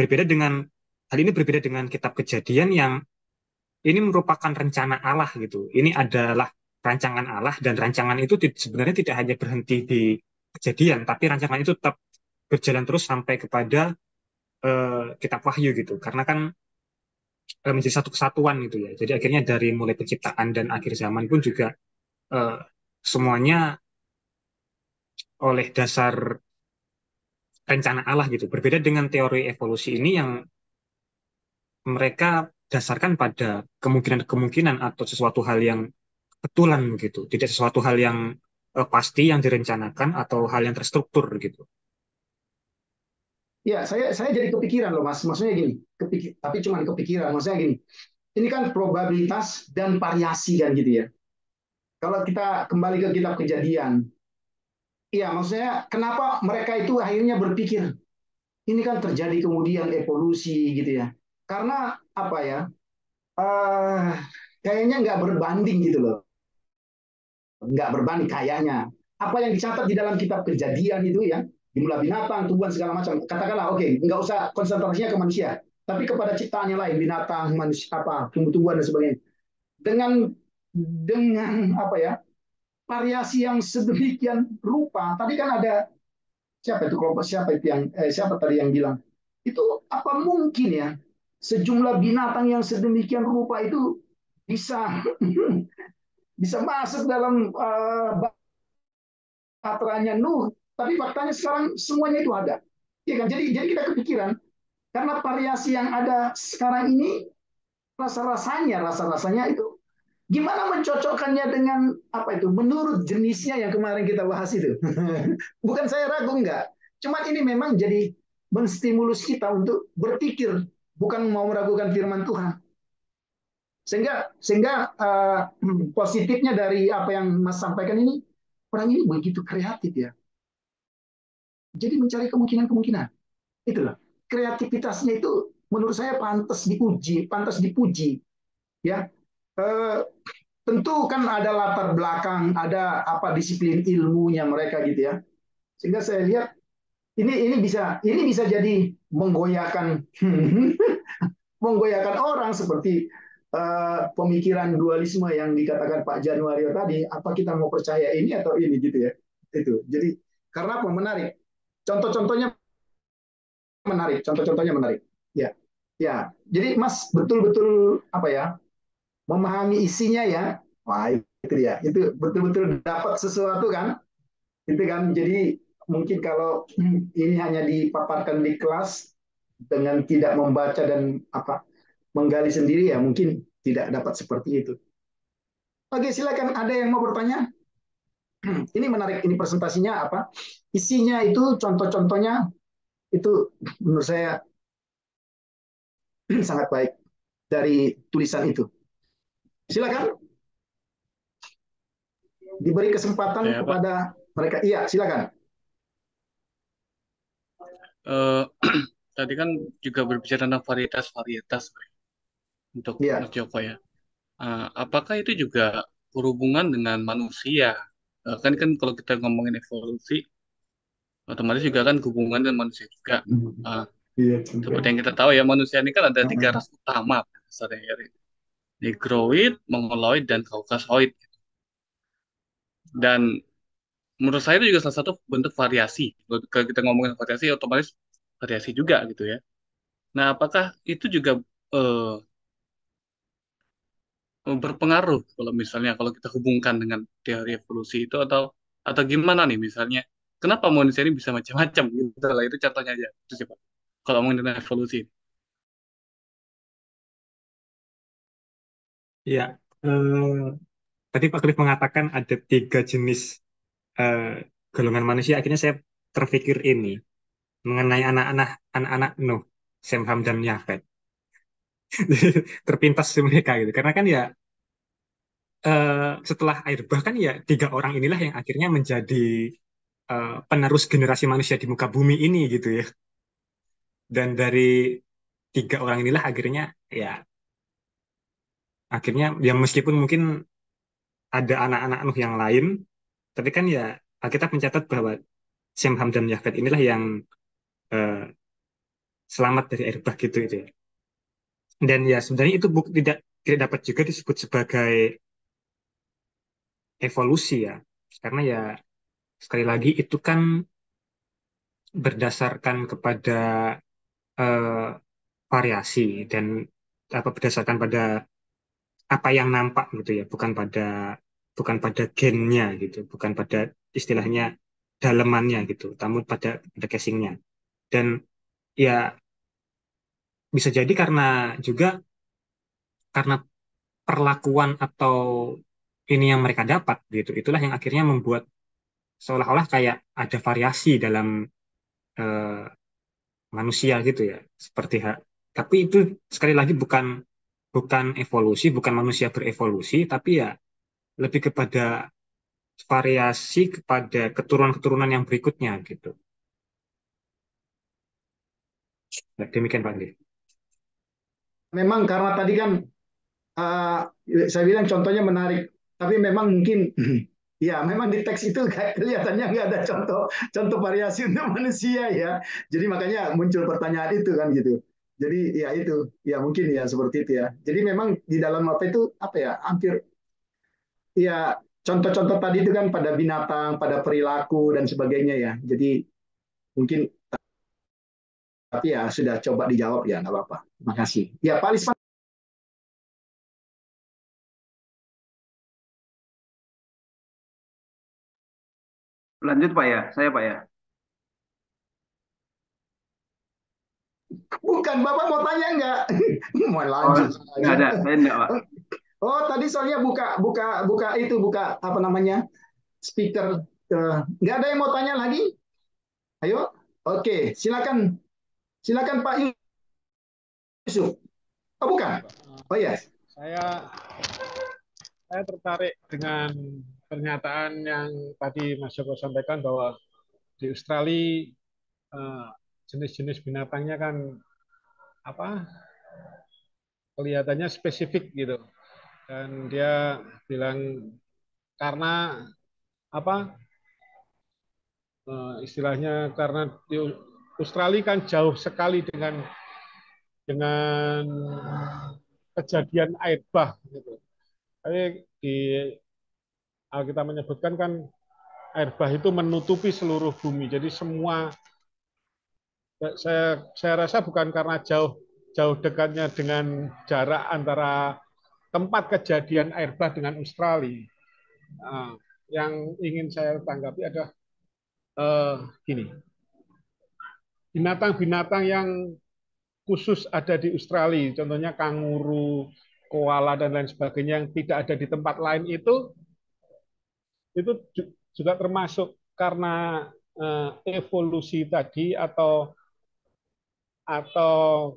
Hal ini berbeda dengan kitab Kejadian yang ini merupakan rencana Allah gitu. Ini adalah rancangan Allah dan rancangan itu sebenarnya tidak hanya berhenti di kejadian, tapi rancangan itu tetap berjalan terus sampai kepada kitab Wahyu gitu. Karena kan menjadi satu kesatuan gitu ya. Jadi akhirnya dari mulai penciptaan dan akhir zaman pun juga eh, semuanya oleh dasar rencana Allah gitu. Berbeda dengan teori evolusi ini yang mereka dasarkan pada kemungkinan-kemungkinan atau sesuatu hal yang kebetulan gitu, tidak sesuatu hal yang pasti yang direncanakan atau hal yang terstruktur gitu. Ya, saya jadi kepikiran loh, Mas. Maksudnya gini, tapi cuma kepikiran. Maksudnya gini, ini kan probabilitas dan variasi kan gitu ya. Kalau kita kembali ke kitab Kejadian, iya, maksudnya kenapa mereka itu akhirnya berpikir ini kan terjadi kemudian evolusi gitu ya? Karena apa ya? eh Kayaknya nggak berbanding gitu loh, nggak berbanding kayaknya. Apa yang dicatat di dalam kitab Kejadian itu ya, jumlah binatang, tumbuhan segala macam. Katakanlah, oke, nggak usah konsentrasinya ke manusia, tapi kepada ciptaan yang lain, binatang, manusia, apa, tumbuh-tumbuhan dan sebagainya. Dengan apa ya, variasi yang sedemikian rupa. Tadi kan ada siapa itu kelompok siapa itu yang siapa tadi yang bilang itu apa mungkin ya sejumlah binatang yang sedemikian rupa itu bisa bisa masuk dalam baterainya Nuh, tapi faktanya sekarang semuanya itu ada. Ya kan? Jadi kita kepikiran karena variasi yang ada sekarang ini rasa-rasanya itu gimana mencocokkannya dengan apa itu menurut jenisnya yang kemarin kita bahas itu. Bukan saya ragu enggak. Cuma ini memang jadi menstimulus kita untuk berpikir, bukan mau meragukan firman Tuhan. Sehingga positifnya dari apa yang Mas sampaikan ini, orang ini begitu kreatif ya. Jadi mencari kemungkinan-kemungkinan. Itulah. Kreativitasnya itu menurut saya pantas dipuji, ya. Eh, Tentu kan ada latar belakang, ada apa disiplin ilmunya mereka gitu ya. Sehingga saya lihat ini bisa jadi menggoyahkan menggoyahkan orang seperti pemikiran dualisme yang dikatakan Pak Januario tadi. Apa kita mau percaya ini atau ini gitu ya? Itu. Jadi karena apa menarik? Contoh-contohnya contoh-contohnya menarik. Ya, ya. Jadi Mas betul-betul apa ya? Memahami isinya ya. Wah, itu dia. Itu betul-betul dapat sesuatu kan? Itu kan. Jadi mungkin kalau ini hanya dipaparkan di kelas dengan tidak membaca dan apa menggali sendiri ya mungkin tidak dapat seperti itu. Oke, silakan ada yang mau bertanya? Ini menarik ini presentasinya apa? Isinya itu contoh-contohnya itu menurut saya sangat baik dari tulisan itu. Silakan diberi kesempatan Ya, Pak. kepada mereka. Iya, silakan. Eh, Tadi kan juga berbicara tentang varietas-varietas untuk Iya. Mas Joko ya. Apakah itu juga berhubungan dengan manusia? Kan kalau kita ngomongin evolusi, otomatis juga kan hubungan dengan manusia juga. Eh, Iya Seperti juga. yang kita tahu ya, manusia ini kan ada tiga ras utama dasarnya, ya. Negroid, Mongoloid, dan Caucasoid. Dan menurut saya itu juga salah satu bentuk variasi. Kalau kita ngomongin variasi, otomatis variasi juga gitu ya. Nah, apakah itu juga eh, berpengaruh kalau kita hubungkan dengan teori evolusi itu atau gimana nih misalnya? Kenapa manusia ini bisa macam-macam gitu lah, itu contohnya aja. Itu sih, Pak. Kalau ngomongin tentang evolusi. Ya, tadi Pak Khalif mengatakan ada 3 jenis eh, golongan manusia. Akhirnya saya terpikir ini mengenai anak-anak Nuh, Sem, Ham, dan Yafet. Terpintas mereka gitu. Karena kan ya setelah air bah kan ya 3 orang inilah yang akhirnya menjadi penerus generasi manusia di muka bumi ini gitu ya. Dan dari 3 orang inilah akhirnya ya meskipun mungkin ada anak-anak Nuh yang lain, tapi kan ya kita mencatat bahwa Sem, Ham, dan Yafet inilah yang eh, selamat dari air bah gitu itu ya. Dan ya sebenarnya itu tidak dapat juga disebut sebagai evolusi ya, karena ya sekali lagi itu kan berdasarkan kepada eh, variasi dan apa berdasarkan pada apa yang nampak gitu ya, bukan pada gennya gitu, bukan pada istilahnya dalemannya gitu, namun pada casingnya. Dan ya bisa jadi karena perlakuan atau ini yang mereka dapat gitu, itulah yang akhirnya membuat seolah-olah kayak ada variasi dalam eh, manusia gitu ya, seperti hak. Tapi itu sekali lagi bukan bukan evolusi, bukan manusia berevolusi, tapi ya lebih kepada variasi kepada keturunan-keturunan yang berikutnya gitu. Nah, demikian Pak Andi. Memang karena tadi kan uh, saya bilang contohnya menarik, tapi memang mungkin ya memang di teks itu kayak kelihatannya nggak ada contoh contoh variasi untuk manusia ya. Jadi makanya muncul pertanyaan itu kan gitu. Jadi ya itu ya mungkin ya seperti itu ya. Jadi memang di dalam apa itu apa ya hampir ya contoh-contoh tadi itu kan pada binatang, pada perilaku dan sebagainya ya. Jadi mungkin tapi ya sudah coba dijawab ya nggak apa-apa. Terima kasih. Ya Pak Lisman. Lanjut Pak ya, saya Pak ya. Bukan, Bapak mau tanya nggak? Mau Oh, lanjut nggak aja. ada, saya enggak Pak. Oh, tadi soalnya buka buka buka itu buka apa namanya? Speaker. Nggak ada yang mau tanya lagi? Ayo. Oke, silakan. Silakan Pak Yusuf. Oh, bukan. Oh ya. Saya saya tertarik dengan pernyataan yang tadi Mas Joko sampaikan bahwa di Australia eh, jenis-jenis binatangnya kan apa kelihatannya spesifik gitu, dan dia bilang karena apa istilahnya karena di Australia kan jauh sekali dengan kejadian air bah gitu. Tapi di Alkitab menyebutkan kan air bah itu menutupi seluruh bumi. Jadi semua saya rasa bukan karena jauh dekatnya dengan jarak antara tempat kejadian air bah dengan Australia. Nah, yang ingin saya tanggapi adalah gini, binatang-binatang yang khusus ada di Australia, contohnya kanguru, koala dan lain sebagainya yang tidak ada di tempat lain itu juga termasuk karena evolusi tadi atau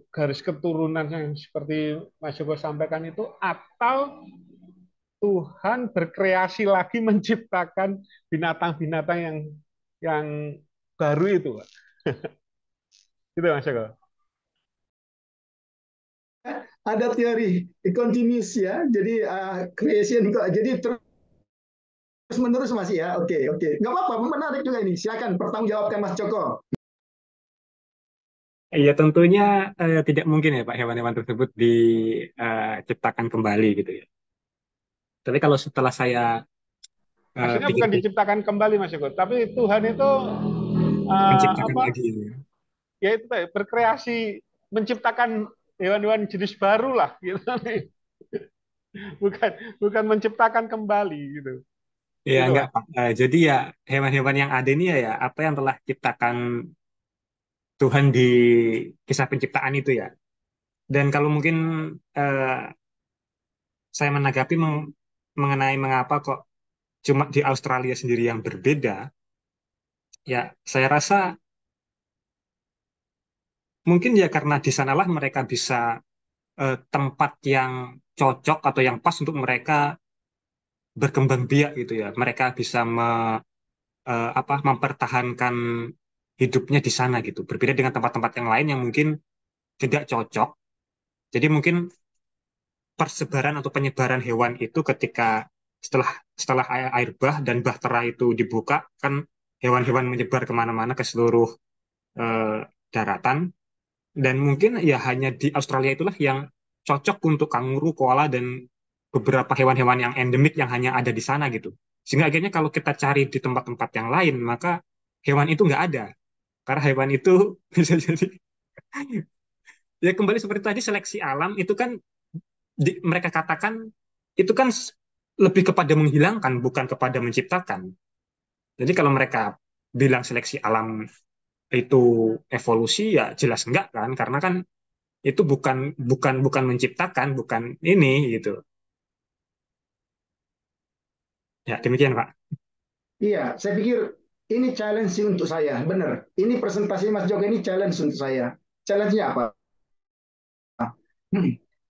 garis keturunan yang seperti Mas Joko sampaikan itu, atau Tuhan berkreasi lagi menciptakan binatang-binatang yang baru itu, Pak. Gitu Mas Joko. Ada teori continuous ya. Jadi creation jadi terus menerus masih ya. Oke, oke. Nggak apa-apa, menarik juga ini. Silakan pertanggungjawabkan Mas Joko. Ya tentunya tidak mungkin ya Pak hewan-hewan tersebut diciptakan kembali gitu ya. Tapi kalau setelah saya Maksudnya bukan pikir-pikir diciptakan kembali Mas Joko, tapi Tuhan itu menciptakan apa? lagi gitu. Ya itu berkreasi, menciptakan hewan-hewan jenis baru lah, gitu. Bukan bukan menciptakan kembali gitu. Ya Gitu enggak Mas. Pak. Jadi ya hewan-hewan yang ada ini ya apa yang telah ciptakan Tuhan di kisah penciptaan itu ya. Dan kalau mungkin eh, saya menanggapi mengenai mengapa kok cuma di Australia sendiri yang berbeda, ya saya rasa mungkin ya karena di sanalah mereka bisa tempat yang cocok atau yang pas untuk mereka berkembang biak gitu ya. Mereka bisa mempertahankan hidupnya di sana gitu. Berbeda dengan tempat-tempat yang lain yang mungkin tidak cocok. Jadi mungkin persebaran atau penyebaran hewan itu ketika setelah setelah air bah dan bahtera itu dibuka kan hewan-hewan menyebar kemana-mana ke seluruh eh, daratan. Dan mungkin ya hanya di Australia itulah yang cocok untuk kanguru, koala, dan beberapa hewan-hewan yang endemik yang hanya ada di sana gitu. Sehingga akhirnya kalau kita cari di tempat-tempat yang lain, maka hewan itu nggak ada. Karena hewan itu bisa jadi, ya kembali seperti tadi seleksi alam itu kan mereka katakan itu kan lebih kepada menghilangkan, bukan kepada menciptakan. Jadi kalau mereka bilang seleksi alam itu evolusi, ya jelas enggak kan, karena kan itu bukan bukan bukan menciptakan, bukan ini gitu. Ya, demikian, Pak. Iya, saya pikir ini challenge untuk saya, benar. Ini presentasi Mas Joko ini challenge untuk saya. Challenge-nya apa?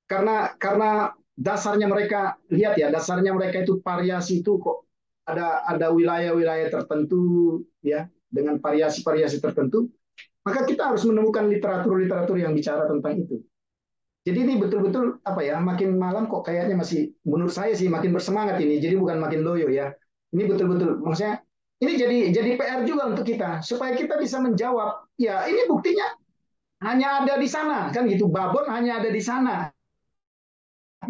Karena dasarnya mereka, lihat ya, dasarnya mereka itu variasi itu kok ada wilayah-wilayah tertentu ya dengan variasi-variasi tertentu, maka kita harus menemukan literatur-literatur yang bicara tentang itu. Jadi ini betul-betul apa ya, makin malam kok kayaknya masih, menurut saya sih makin bersemangat ini. Jadi bukan makin loyo ya. Ini betul-betul, maksudnya ini jadi PR juga untuk kita supaya kita bisa menjawab. Ya ini buktinya hanya ada di sana kan gitu. Babon hanya ada di sana.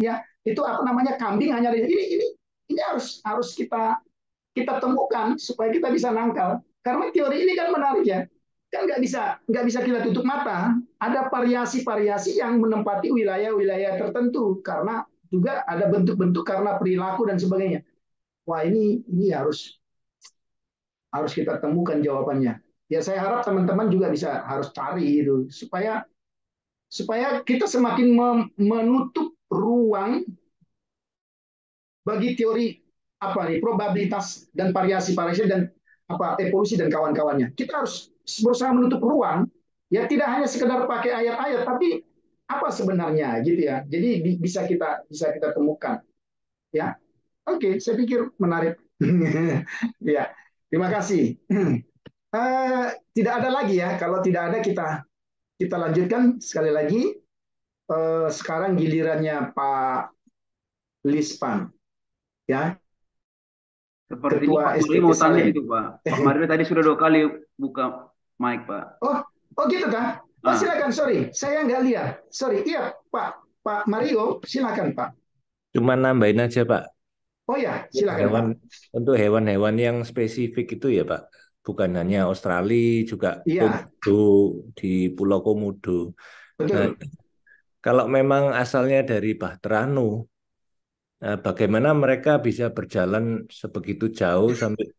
Ya itu apa namanya, kambing hanya ada di ini harus kita temukan supaya kita bisa nangkal. Karena teori ini kan menarik ya. Kan nggak bisa kita tutup mata. Ada variasi-variasi yang menempati wilayah-wilayah tertentu karena juga ada bentuk-bentuk karena perilaku dan sebagainya. Wah ini harus kita temukan jawabannya. Ya saya harap teman-teman juga harus cari itu supaya kita semakin menutup ruang bagi teori apa nih, probabilitas dan variasi-variasi dan apa evolusi dan kawan-kawannya. Kita harus berusaha menutup ruang, ya tidak hanya sekedar pakai ayat-ayat, tapi apa sebenarnya gitu ya. Jadi bisa kita temukan. Ya, oke, saya pikir menarik. Ya, terima kasih. Tidak ada lagi ya. Kalau tidak ada kita lanjutkan sekali lagi. Sekarang gilirannya Pak Lispan, ya, Sepertinya Pak Ketua Mario STT mau tanya Salem. itu, Pak. Pak Mario tadi sudah 2 kali buka mic, Pak. Oh gitu kan? Oh Ah, silakan, sorry, saya nggak lihat. Sorry, iya Pak Mario, silakan Pak. Cuma nambahin aja Pak, Oh ya, silakan Pak. untuk hewan-hewan yang spesifik itu ya Pak, bukan hanya Australia, juga Iya, Komodo, di Pulau Komodo. Nah, betul. kalau memang asalnya dari Bahteranu, bagaimana mereka bisa berjalan sebegitu jauh sampai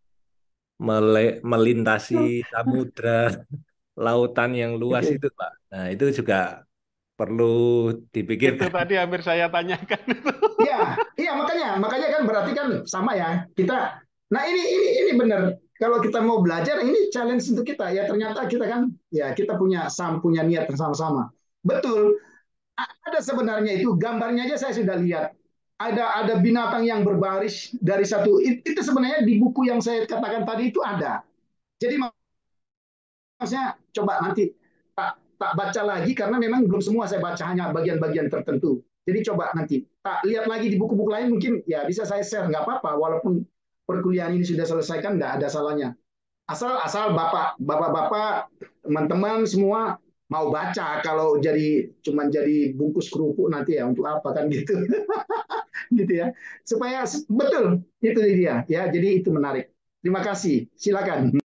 melintasi samudra, lautan yang luas Oke. itu Pak. Nah, itu juga perlu Itu dipikirkan. tadi hampir saya tanyakan. Iya makanya kan berarti kan sama ya kita. Nah ini benar. Kalau kita mau belajar ini challenge untuk kita ya, ternyata kita kan ya kita punya niat yang sama-sama. Betul. Ada sebenarnya itu gambarnya aja saya sudah lihat. Ada binatang yang berbaris dari satu, itu sebenarnya di buku yang saya katakan tadi itu ada. Jadi maksudnya coba nanti tak baca lagi karena memang belum semua saya baca, hanya bagian-bagian tertentu. Jadi coba nanti tak lihat lagi di buku-buku lain, mungkin ya bisa saya share, nggak apa-apa, walaupun perkuliahan ini sudah selesai kan nggak ada salahnya. Asal bapak-bapak, teman-teman semua mau baca, kalau cuman jadi bungkus kerupuk nanti ya untuk apa kan gitu. Gitu ya. Supaya betul itu dia ya. Jadi itu menarik. Terima kasih. Silakan.